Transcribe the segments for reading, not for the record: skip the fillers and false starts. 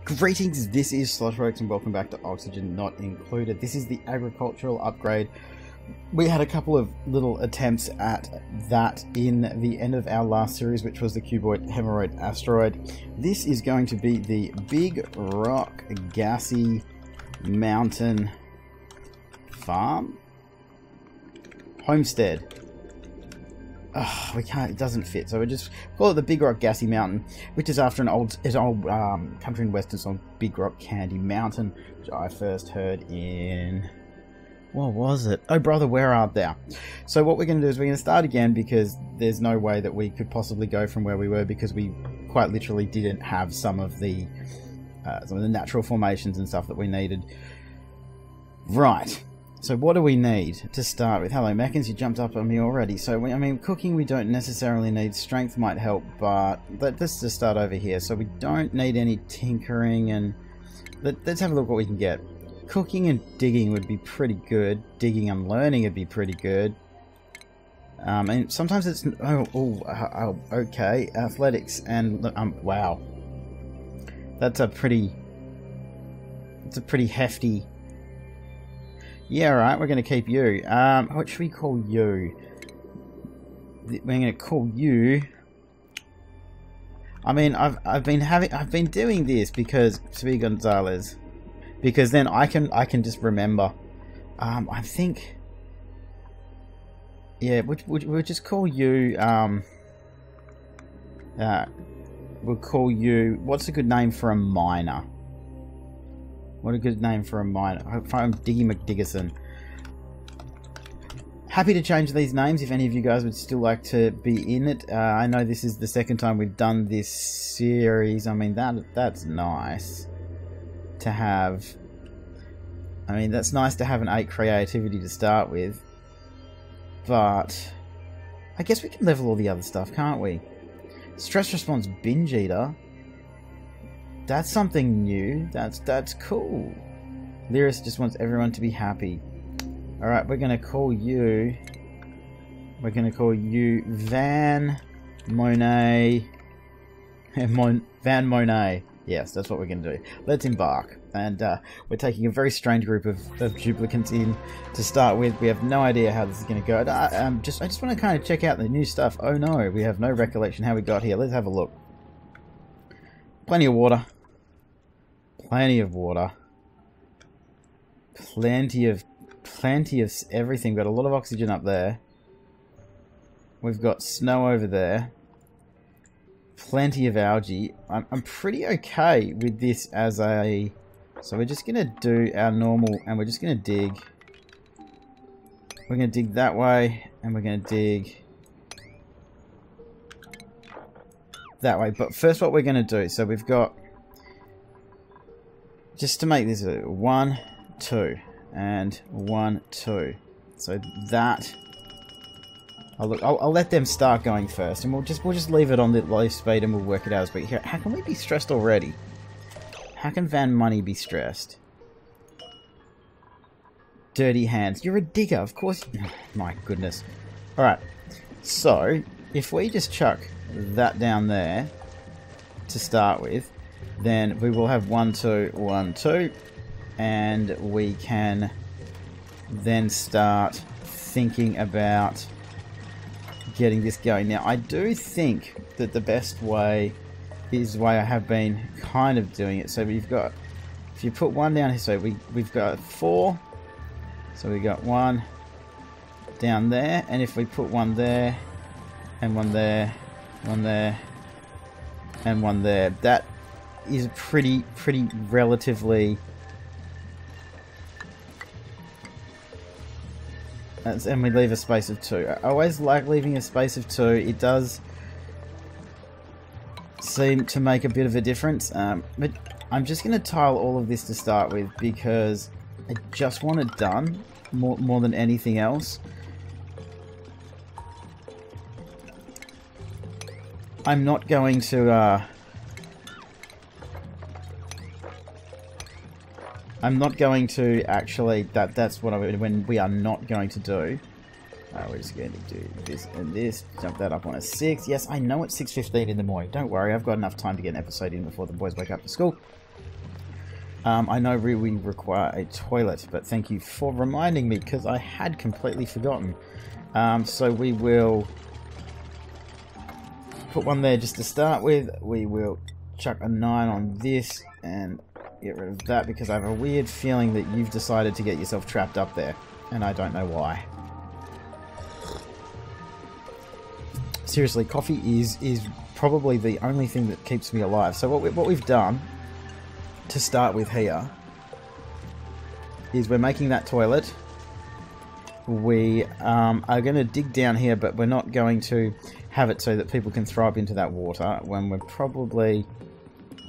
Greetings, this is Sloshworks and welcome back to Oxygen Not Included. This is the agricultural upgrade. We had a couple of little attempts at that in the end of our last series, which was the cuboid hemorrhoid asteroid. This is going to be the Big Rock Gassy Mountain farm? Homestead. Oh, we can't, it doesn't fit, so we just call it the Big Rock Gassy Mountain, which is after an old country and western song, Big Rock Candy Mountain, which I first heard in, what was it? Oh brother, where art thou? So what we're going to do is we're going to start again, because there's no way that we could possibly go from where we were, because we quite literally didn't have some of the natural formations and stuff that we needed. Right. So what do we need to start with? Hello, Meckins, you jumped up on me already. So, I mean, cooking we don't necessarily need. Strength might help, but let's just start over here. So we don't need any tinkering, and let's have a look what we can get. Cooking and digging would be pretty good. Digging and learning would be pretty good. And sometimes it's... okay. Athletics and... wow. That's a pretty... It's a pretty hefty... Yeah, right, we're going to keep you. What should we call you? We're going to call you... I mean, I've been doing this because... Svi Gonzalez. Because then I can just remember. I think... Yeah, we'll just call you... we'll call you... What's a good name for a miner? What a good name for a miner. I'm Diggy McDiggerson. Happy to change these names if any of you guys would still like to be in it. I know this is the second time we've done this series. I mean, that's nice to have. I mean, that's nice to have an 8 creativity to start with. But I guess we can level all the other stuff, can't we? Stress response binge eater. That's something new. That's cool. Lyris just wants everyone to be happy. Alright, we're gonna call you... We're gonna call you Van Monet... Van Monet. Yes, that's what we're gonna do. Let's embark. And we're taking a very strange group of duplicants in to start with. We have no idea how this is gonna go. I just want to kind of check out the new stuff. Oh no, we have no recollection how we got here. Let's have a look. Plenty of water. Plenty of water. Plenty of everything. We've got a lot of oxygen up there. We've got snow over there. Plenty of algae. I'm pretty okay with this as a... So we're just going to do our normal, and we're just going to dig. We're going to dig that way, and we're going to dig that way. But first what we're going to do, so we've got... Just to make this a 1, 2, and 1, 2. So that... I'll let them start going first, and we'll just leave it on the low speed, and we'll work it out as we... Here, how can we be stressed already? How can Van Money be stressed? Dirty hands. You're a digger, of course. Oh, my goodness. Alright. So, if we just chuck that down there to start with, then we will have 1, 2, 1, 2, and we can then start thinking about getting this going. Now, I do think that the best way is the way I have been kind of doing it. So we've got, if you put 1 down here, so we've got 4, so we got 1 down there, and if we put 1 there, and 1 there, 1 there, and 1 there, that is pretty relatively... And we leave a space of 2. I always like leaving a space of 2. It does seem to make a bit of a difference. But I'm just going to tile all of this to start with, because I just want it done more than anything else. I'm not going to... I'm not going to actually... That's what when we are not going to do. We're just going to do this and this. Jump that up on a 6. Yes, I know it's 6:15 in the morning. Don't worry, I've got enough time to get an episode in before the boys wake up for school. I know we require a toilet, but thank you for reminding me, because I had completely forgotten. So we will put one there just to start with. We will chuck a 9 on this and get rid of that, because I have a weird feeling that you've decided to get yourself trapped up there, and I don't know why. Seriously, coffee is probably the only thing that keeps me alive. So what we've done to start with here is we're making that toilet. We are going to dig down here, but we're not going to have it so that people can throw up into that water when we're probably...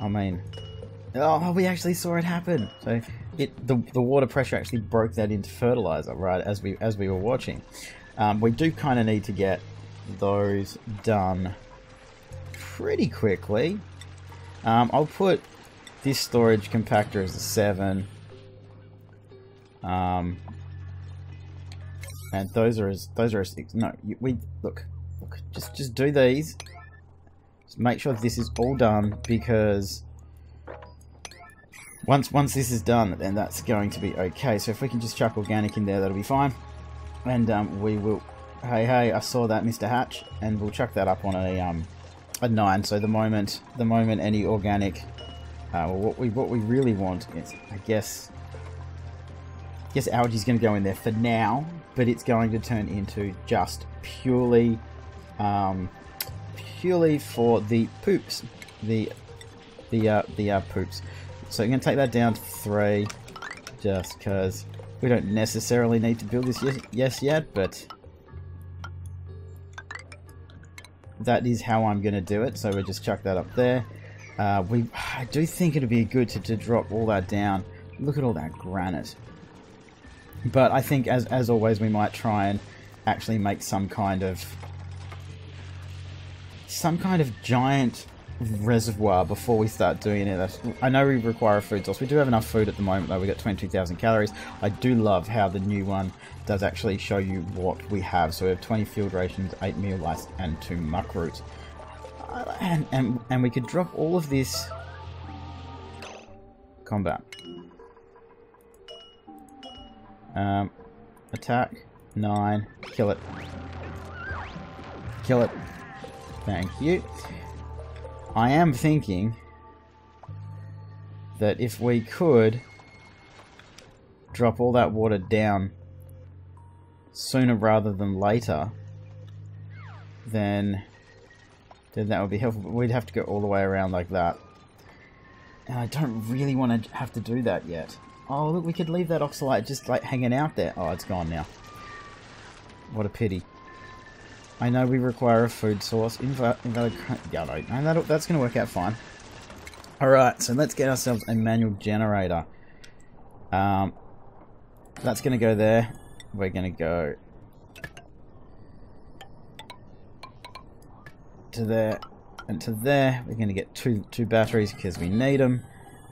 I mean... Oh, we actually saw it happen. So the water pressure actually broke that into fertilizer, right, as we were watching. We do kind of need to get those done pretty quickly. I'll put this storage compactor as a 7. And those are a 6. No, look, just do these. Just make sure this is all done, because once this is done, then that's going to be okay. So if we can just chuck organic in there, that'll be fine. And we will. Hey, I saw that, Mr. Hatch, and we'll chuck that up on a 9. So the moment any organic, what we really want is, I guess algae's going to go in there for now, but it's going to turn into just purely for the poops, the poops. So I'm going to take that down to 3, just because we don't necessarily need to build this yet, but that is how I'm going to do it. So we'll just chuck that up there. I do think it'd be good to drop all that down. Look at all that granite. But I think, as always, we might try and actually make some kind of giant reservoir before we start doing it. I know we require a food source. We do have enough food at the moment, though. We got 22,000 calories. I do love how the new one does actually show you what we have. So we have 20 field rations, 8 meal lice, and 2 muck roots. And we could drop all of this combat. Attack 9. Kill it. Kill it. Thank you. I am thinking that if we could drop all that water down sooner rather than later, then that would be helpful. But we'd have to go all the way around like that. And I don't really want to have to do that yet. Oh, look, we could leave that oxalite just like hanging out there. Oh, it's gone now. What a pity. I know we require a food source. That's going to work out fine. Alright, so let's get ourselves a manual generator. That's going to go there. We're going to go to there and to there. We're going to get two batteries because we need them.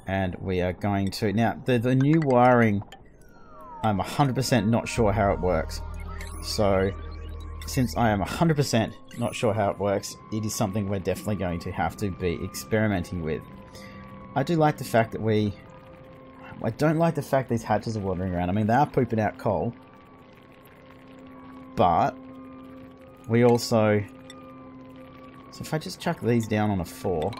And we are going to... Now, the new wiring, I'm 100% not sure how it works. So, since I am 100% not sure how it works, it is something we're definitely going to have to be experimenting with. I do like the fact that I don't like the fact these hatches are wandering around. I mean, they are pooping out coal. But, we also... So if I just chuck these down on a 4...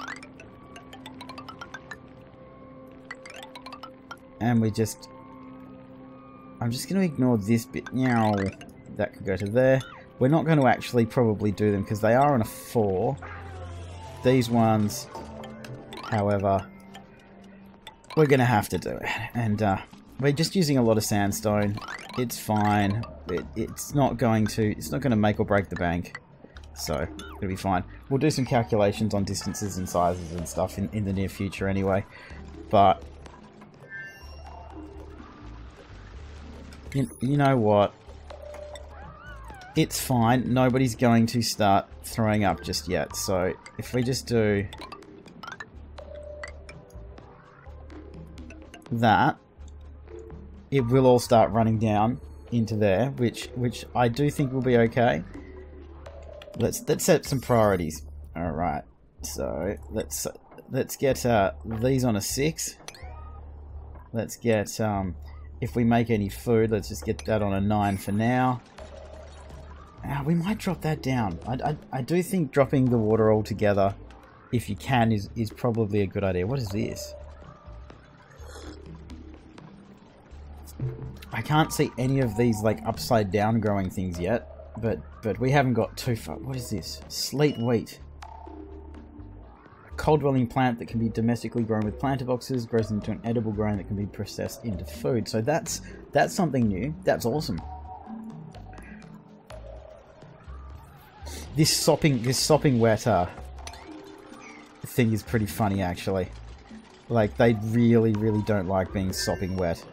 And I'm just going to ignore this bit. Meow. That could go to there. We're not going to actually probably do them because they are on a 4. These ones, however, we're going to have to do it. And we're just using a lot of sandstone. It's fine. It's not going to make or break the bank. So, it'll be fine. We'll do some calculations on distances and sizes and stuff in the near future anyway. But... You know what? It's fine. Nobody's going to start throwing up just yet. So if we just do that, it will all start running down into there, which I do think will be okay. Let's set some priorities. All right. So let's get these on a 6. Let's get, if we make any food, let's just get that on a 9 for now. We might drop that down. I do think dropping the water altogether, if you can, is probably a good idea. What is this? I can't see any of these like upside down growing things yet, but we haven't got too far. What is this? Slate wheat. A cold dwelling plant that can be domestically grown with planter boxes, grows into an edible grain that can be processed into food. So that's something new. That's awesome. This sopping wet thing is pretty funny actually. Like they really don't like being sopping wet.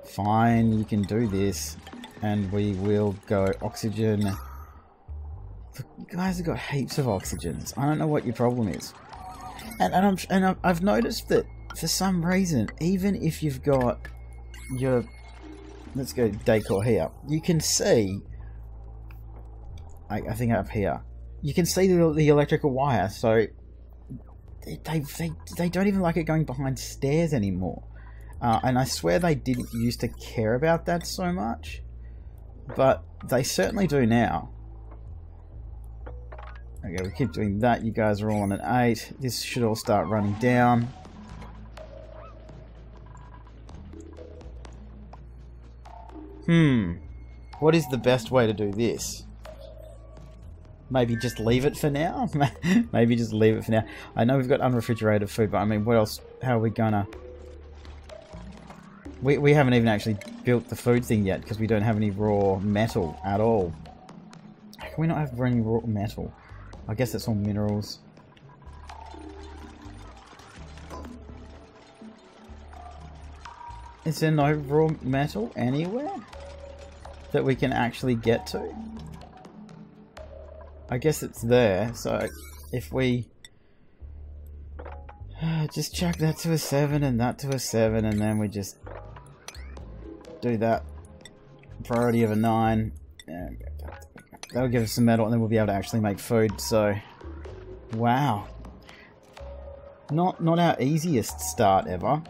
Fine, you can do this, and we will go oxygen. Look, you guys have got heaps of oxygens. I don't know what your problem is, and I've noticed that for some reason, even if you've got your, let's go decor here, you can see. I think up here, you can see the electrical wire. So they don't even like it going behind stairs anymore. And I swear they didn't used to care about that so much, but they certainly do now. Okay, we keep doing that. You guys are all on an 8. This should all start running down. What is the best way to do this? Maybe just leave it for now? Maybe just leave it for now. I know we've got unrefrigerated food, but I mean, what else? How are we gonna... We haven't even actually built the food thing yet because we don't have any raw metal at all. How can we not have any raw metal? I guess that's all minerals. Is there no raw metal anywhere that we can actually get to? I guess it's there, so if we just chuck that to a 7 and that to a 7, and then we just do that priority of a 9, that'll give us some metal, and then we'll be able to actually make food. So wow, not our easiest start ever.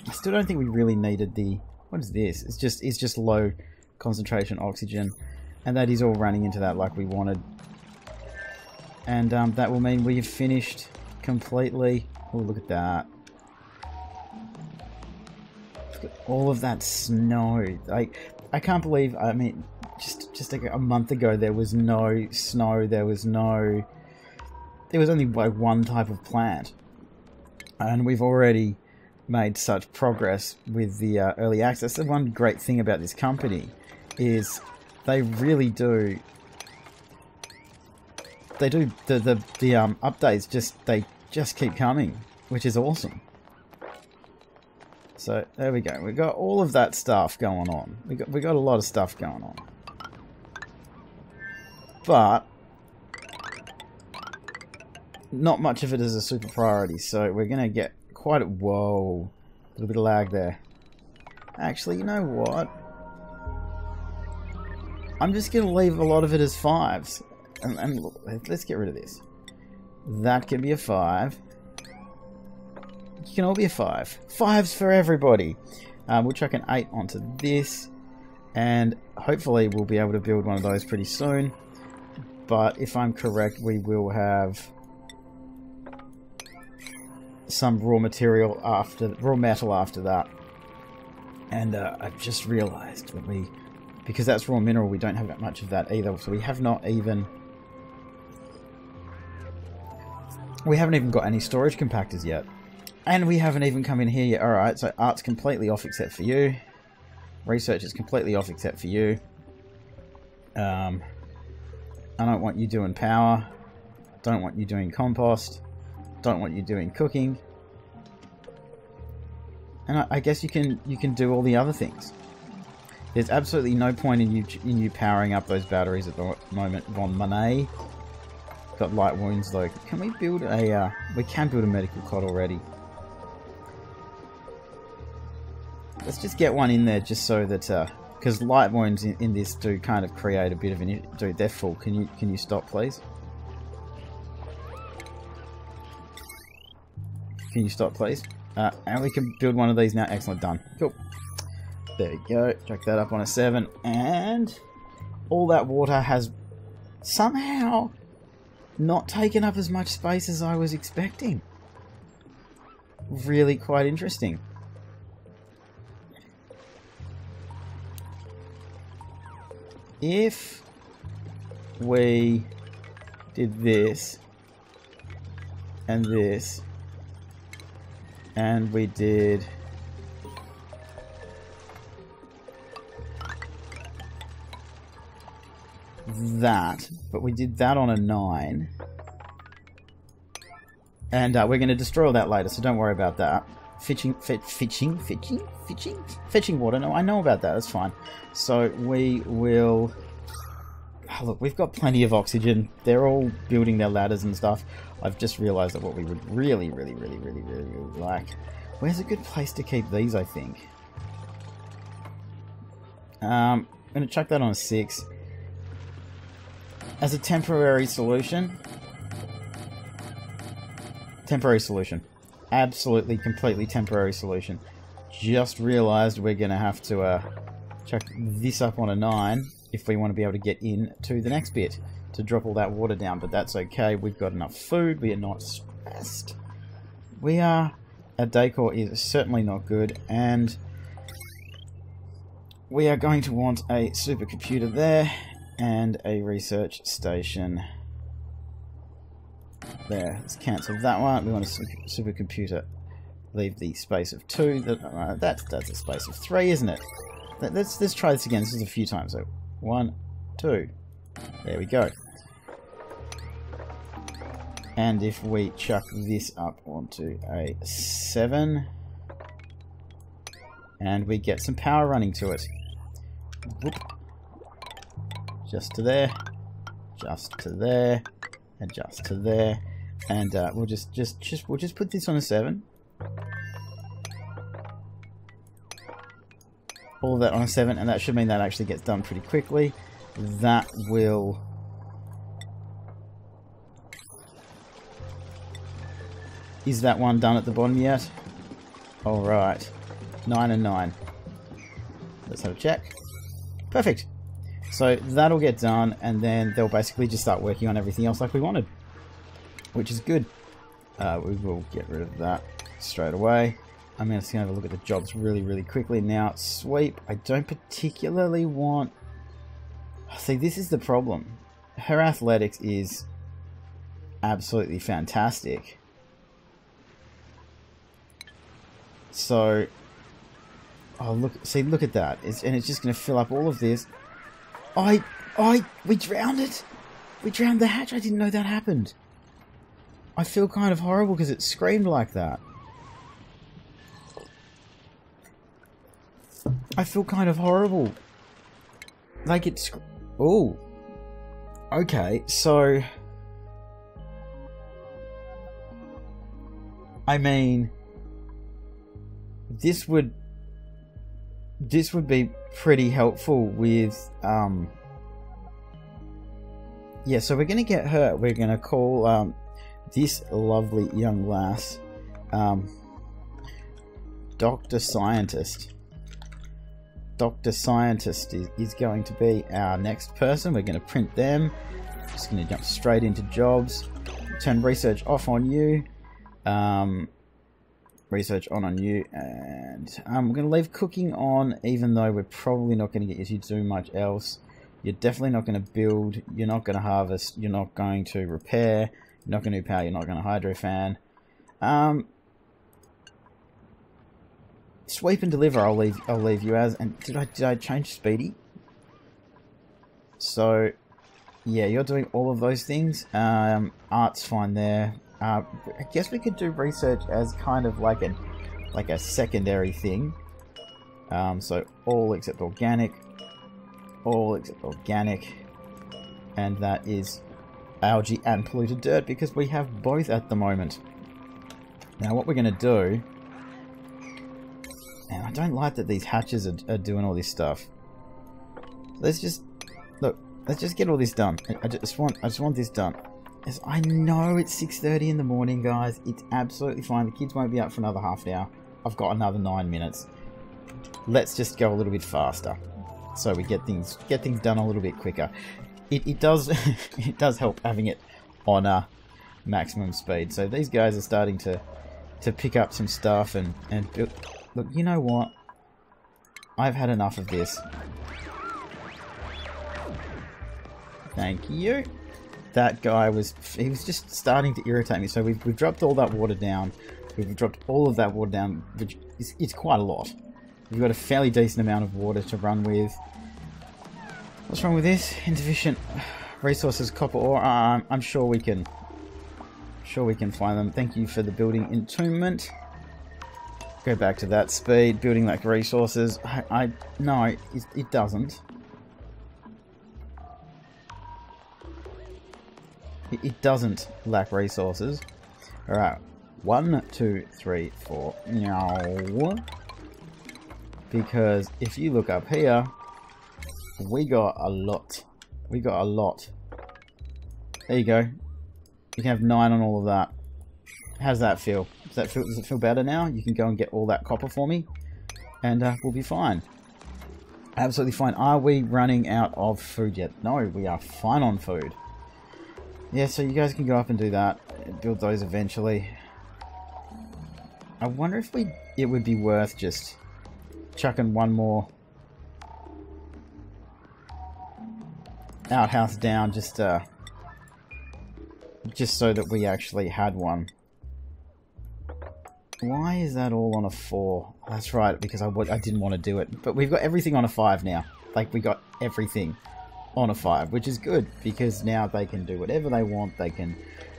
I still don't think we really needed the, what is this? It's just low concentration oxygen, and that is all running into that like we wanted. And that will mean we've finished completely. Oh, look at that. Look at all of that snow. Like, I can't believe, I mean, just like a month ago there was no snow, there was only like one type of plant. And we've already made such progress with the early access. The one great thing about this company is they really do... They do the updates. They just keep coming, which is awesome. So there we go. We got all of that stuff going on. We got a lot of stuff going on, but not much of it is a super priority. So we're gonna get quite a whoa, a little bit of lag there. Actually, you know what? I'm just gonna leave a lot of it as 5s. And look, let's get rid of this. That can be a 5. You can all be a 5. 5s for everybody. We'll chuck an 8 onto this, and hopefully we'll be able to build one of those pretty soon. But if I'm correct, we will have some raw metal after that. And I've just realised that because that's raw mineral, we don't have that much of that either. So we have not even... We haven't even got any storage compactors yet. And we haven't even come in here yet. Alright, so art's completely off except for you. Research is completely off except for you. I don't want you doing power. Don't want you doing compost. Don't want you doing cooking. And I guess you can do all the other things. There's absolutely no point in you powering up those batteries at the moment, Von Monet. Got light wounds though. Can we build a... we can build a medical cot already. Let's just get one in there just so that... because light wounds in this do kind of create a bit of an... Dude, they're full. Can you stop, please? Can you stop, please? And we can build one of these now. Excellent, done. Cool. There you go. Chuck that up on a 7. And all that water has somehow not taken up as much space as I was expecting. Really quite interesting. If we did this and this and we did that, but we did that on a 9, and we're going to destroy all that later, so don't worry about that. Fetching water. No, I know about that. That's fine. So we will. Oh, look, we've got plenty of oxygen. They're all building their ladders and stuff. I've just realised that what we would really like. Where's a good place to keep these? I think. I'm going to chuck that on a 6 as a temporary solution. Temporary solution. Absolutely, completely temporary solution. Just realised we're going to have to chuck this up on a 9 if we want to be able to get in to the next bit to drop all that water down. But that's okay. We've got enough food. We are not stressed. We are... Our decor is certainly not good. And we are going to want a supercomputer there and a research station there. Let's cancel that one. We want a supercomputer. Leave the space of 2. That's a space of 3, isn't it? Let's try this again. This is a few times. So 1, 2. There we go. And if we chuck this up onto a 7, and we get some power running to it. Whoop. Just to there, just to there, and just to there, and we'll just put this on a 7. All of that on a 7, and that should mean that actually gets done pretty quickly. That will... Is that one done at the bottom yet? Alright. 9 and 9. Let's have a check. Perfect. So that'll get done, and then they'll basically just start working on everything else like we wanted. Which is good. We will get rid of that straight away. I'm going to have a look at the jobs really quickly now. Sweep. I don't particularly want... See, this is the problem. Her athletics is absolutely fantastic. So... Oh, look. See, look at that. And it's just going to fill up all of this. We drowned it. We drowned the hatch. I didn't know that happened. I feel kind of horrible because it screamed like that. I feel kind of horrible. Like it's... Oh. Okay, so... I mean... This would be pretty helpful with... Yeah, so we're going to get her... We're going to call this lovely young lass... Dr. Scientist. Dr. Scientist is going to be our next person. We're going to print them. Just going to jump straight into jobs. Turn research off on you. Research on you. And I'm going to leave cooking on, even though we're probably not going to get you to do much else. You're definitely not going to build. You're not going to harvest. You're not going to repair. You're not going to do power. You're not going to hydro fan. Sweep and deliver. I'll leave you as. And did I change Speedy? So yeah, you're doing all of those things. Art's fine there. I guess we could do research as kind of like a secondary thing. So all except organic. All except organic. And that is algae and polluted dirt, because we have both at the moment. Now what we're going to do... And I don't like that these hatches are doing all this stuff. Let's just... Look, let's just get all this done. I just want this done. As I know it's 6:30 in the morning, guys. It's absolutely fine. The kids won't be up for another half an hour. I've got another 9 minutes. Let's just go a little bit faster, so we get things done a little bit quicker. It does it does help having it on maximum speed. So these guys are starting to pick up some stuff and build. Look, you know what? I've had enough of this. Thank you. That guy was just starting to irritate me. So we've dropped all that water down. We've dropped all of that water down, which it's quite a lot. We've got a fairly decent amount of water to run with. What's wrong with this? Insufficient resources, copper ore. I'm sure we can find them. Thank you for the building entombment. Go back to that speed. Building lack resources. No, it doesn't. It doesn't lack resources. Alright. 1, 2, 3, 4. No. Because if you look up here, we got a lot. We got a lot. There you go. You can have 9 on all of that. How's that feel? Does it feel better now? You can go and get all that copper for me, and we'll be fine. Absolutely fine. Are we running out of food yet? No, we are fine on food. Yeah, so you guys can go up and do that. Build those eventually. I wonder if it would be worth just chucking one more outhouse down, just so that we actually had one. Why is that all on a 4? That's right, because I didn't want to do it. But we've got everything on a 5 now. Like, we got everything on a 5, which is good, because now they can do whatever they want. They can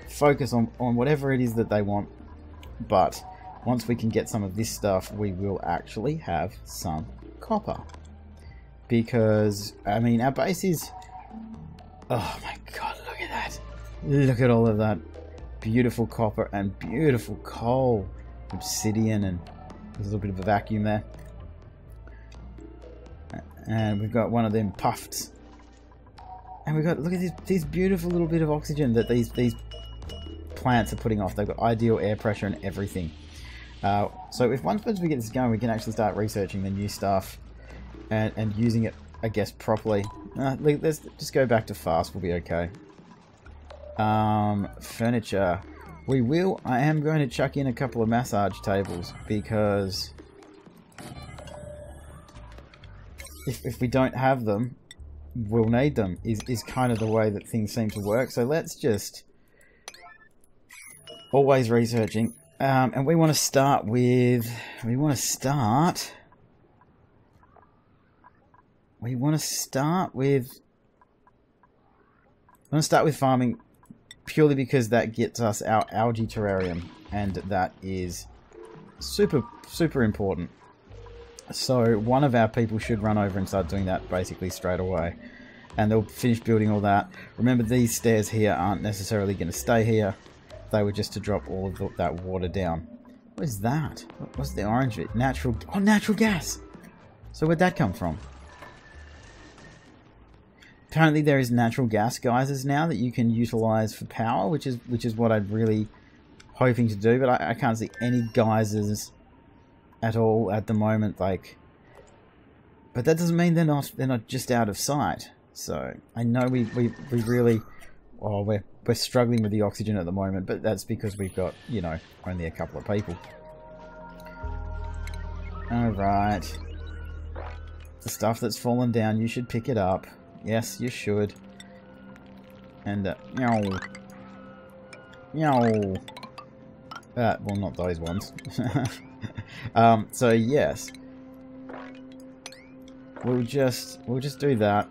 focus on whatever it is that they want. But once we can get some of this stuff, we will actually have some copper. Because, I mean, our base is... Oh my god, look at that. Look at all of that beautiful copper and beautiful coal. Obsidian, and there's a little bit of a vacuum there. And we've got one of them puffs. And we've got, look at this beautiful little bit of oxygen that these plants are putting off. They've got ideal air pressure and everything. So if once we get this going, we can actually start researching the new stuff and using it, I guess, properly. Let's just go back to fast. We'll be okay. Furniture. I am going to chuck in a couple of massage tables, because if we don't have them, we'll need them, is kind of the way that things seem to work. So let's just always researching, and we want to start with farming, purely because that gets us our algae terrarium, and that is super important. So one of our people should run over and start doing that basically straight away, and they'll finish building all that. Remember, these stairs here aren't necessarily going to stay here. They were just to drop all of that water down. What is that? What's the orange bit? Natural gas. So where'd that come from? Apparently there is natural gas geysers now that you can utilize for power, which is what I'm really hoping to do. But I can't see any geysers at all at the moment. Like, but that doesn't mean they're not just out of sight. So I know we really, we're struggling with the oxygen at the moment, but that's because we've got, you know, only a couple of people. All right, the stuff that's fallen down, you should pick it up. Yes, you should. And, well, not those ones. So yes, we'll just do that.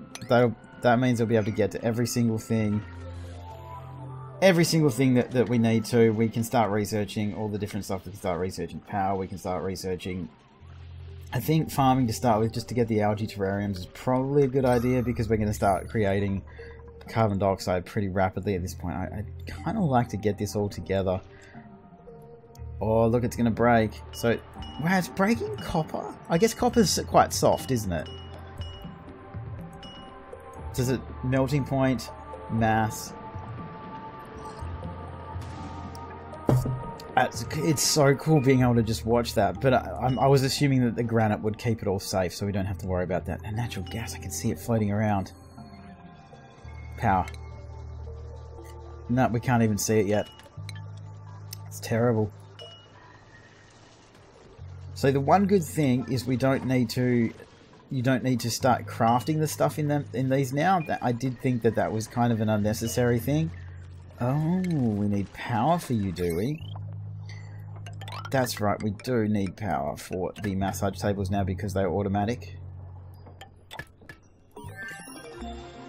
That means we'll be able to get to every single thing that we need to. We can start researching all the different stuff. We can start researching power. We can start researching, I think farming to start with, just to get the algae terrariums, is probably a good idea, because we're going to start creating carbon dioxide pretty rapidly at this point. I kind of like to get this all together. Oh, look, it's going to break. So, wow, it's breaking copper? I guess copper's quite soft, isn't it? Does it melting point, mass? It's so cool being able to just watch that, but I was assuming that the granite would keep it all safe, so we don't have to worry about that. And natural gas, I can see it floating around. Power. No, we can't even see it yet. It's terrible. So the one good thing is we don't need to... You don't need to start crafting the stuff in these now. I did think that that was kind of an unnecessary thing. Oh, we need power for you, do we? That's right, we do need power for the massage tables now because they're automatic.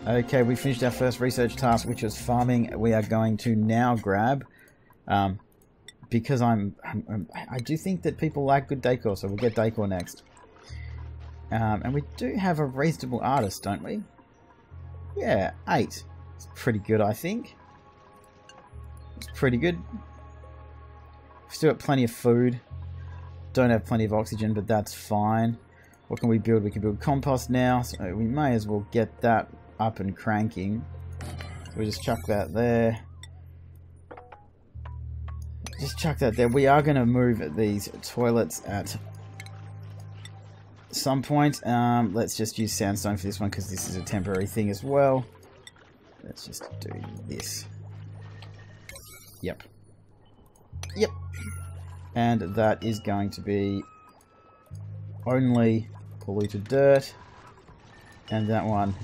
Okay, we finished our first research task, which was farming. We are going to now grab, because I do think that people like good decor, so we'll get decor next. And we do have a reasonable artist, don't we? Yeah, 8. It's pretty good, I think. It's pretty good. Still got plenty of food. Don't have plenty of oxygen, but that's fine. What can we build? We can build compost now, so we may as well get that up and cranking. We'll just chuck that there. Just chuck that there. We are going to move these toilets at some point. Let's just use sandstone for this one because this is a temporary thing as well. Let's just do this. Yep. Yep. And that is going to be only polluted dirt. And that one,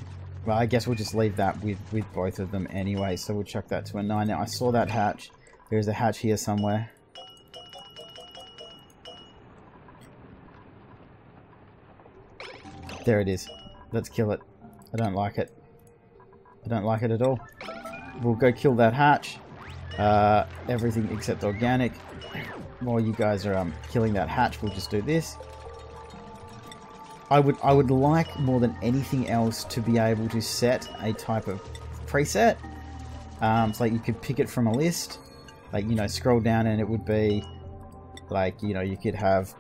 well, I guess we'll just leave that with both of them anyway. So we'll chuck that to a 9. Now, I saw that hatch. There's a hatch here somewhere. There it is. Let's kill it. I don't like it. I don't like it at all. We'll go kill that hatch. Everything except organic. While you guys are killing that hatch, we'll just do this. I would like more than anything else to be able to set a type of preset. So like you could pick it from a list. Like, you know, scroll down and it would be like, you know, you could have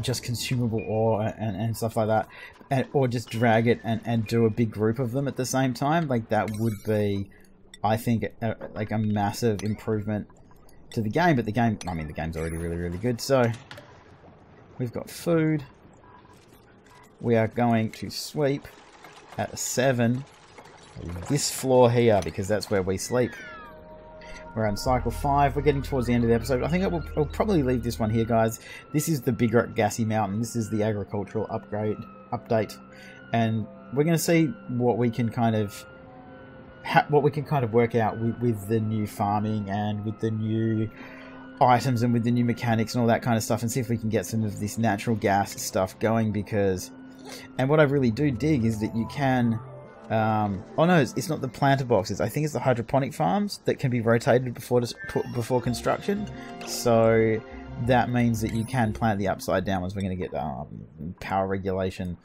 just consumable ore and stuff like that. Or just drag it and do a big group of them at the same time. Like, that would be, I think, like a massive improvement to the game. But the game, I mean, the game's already really, really good. So, we've got food. We are going to sweep at 7 this floor here, because that's where we sleep. We're on cycle 5. We're getting towards the end of the episode. I think I'll probably leave this one here, guys. This is the Big Rock Gassy Mountain. This is the agricultural update, and we're going to see what we can kind of work out with the new farming and with the new items and with the new mechanics and all that kind of stuff, and see if we can get some of this natural gas stuff going. Because, and what I really do dig is that you can. Oh no, it's not the planter boxes. I think it's the hydroponic farms that can be rotated before construction. So that means that you can plant the upside down ones. We're going to get power regulation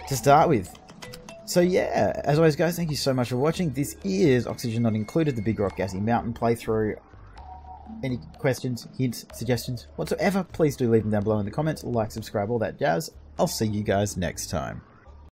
to start with. So yeah, as always, guys, thank you so much for watching. This is Oxygen Not Included, the Big Rock Gassy Mountain playthrough. Any questions, hints, suggestions, whatsoever, please do leave them down below in the comments. Like, subscribe, all that jazz. I'll see you guys next time.